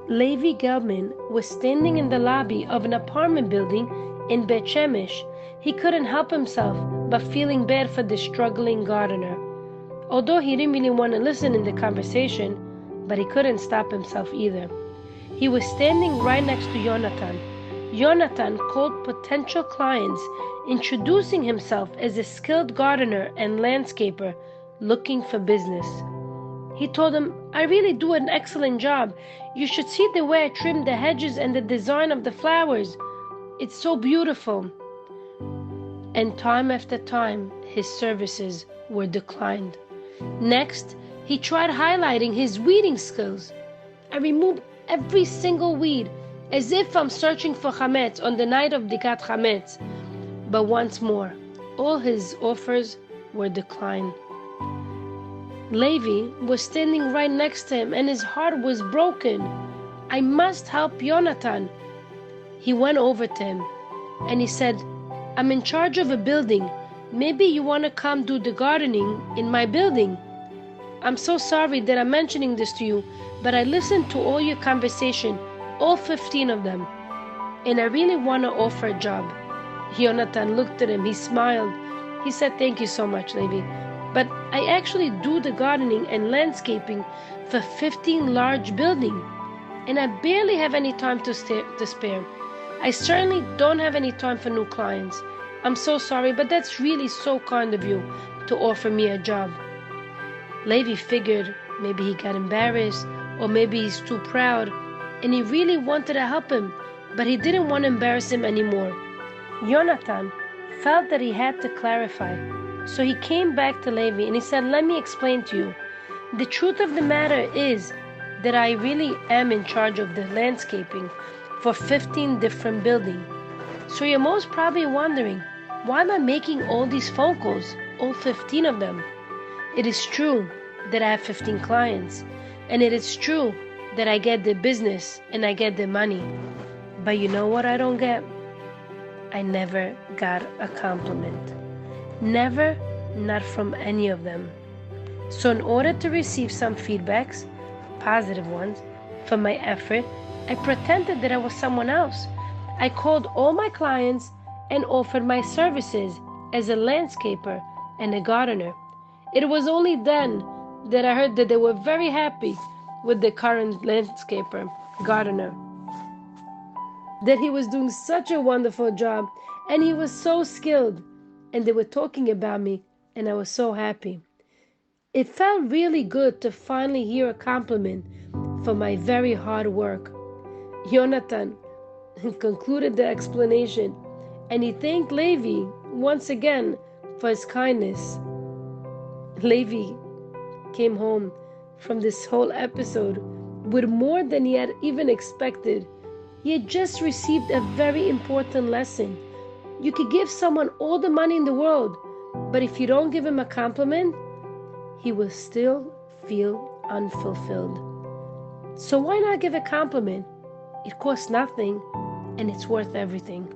Levi Gelman was standing in the lobby of an apartment building in Bet Shemesh. He couldn't help himself but feeling bad for the struggling gardener. Although he didn't really want to listen in the conversation, but he couldn't stop himself either. He was standing right next to Yonatan. Yonatan called potential clients, introducing himself as a skilled gardener and landscaper looking for business. He told him, "I really do an excellent job. You should see the way I trim the hedges and the design of the flowers. It's so beautiful." And time after time, his services were declined. Next, he tried highlighting his weeding skills. "I removed every single weed, as if I'm searching for chametz on the night of Dikat Chametz." But once more, all his offers were declined. Levi was standing right next to him, and his heart was broken. "I must help Yonatan." He went over to him, and he said, "I'm in charge of a building. Maybe you want to come do the gardening in my building. I'm so sorry that I'm mentioning this to you, but I listened to all your conversation, all 15 of them, and I really want to offer a job." Yonatan looked at him. He smiled. He said, "Thank you so much, Levi, but I actually do the gardening and landscaping for 15 large buildings, and I barely have any time to spare. I certainly don't have any time for new clients. I'm so sorry, but that's really so kind of you to offer me a job." Levi figured maybe he got embarrassed, or maybe he's too proud, and he really wanted to help him, but he didn't want to embarrass him anymore. Yonatan felt that he had to clarify, so he came back to Levi and he said, "Let me explain to you. The truth of the matter is that I really am in charge of the landscaping for 15 different buildings. So you're most probably wondering, why am I making all these phone calls, all 15 of them? It is true that I have 15 clients, and it is true that I get the business and I get the money. But you know what I don't get? I never got a compliment. Never, not from any of them. So in order to receive some feedbacks, positive ones, for my effort, I pretended that I was someone else. I called all my clients and offered my services as a landscaper and a gardener. It was only then that I heard that they were very happy with the current landscaper, gardener, that he was doing such a wonderful job and he was so skilled, and they were talking about me, and I was so happy. It felt really good to finally hear a compliment for my very hard work." Yonatan concluded the explanation, and he thanked Levi once again for his kindness. Levi came home from this whole episode with more than he had even expected. He had just received a very important lesson. You could give someone all the money in the world, but if you don't give him a compliment, he will still feel unfulfilled. So why not give a compliment? It costs nothing, and it's worth everything.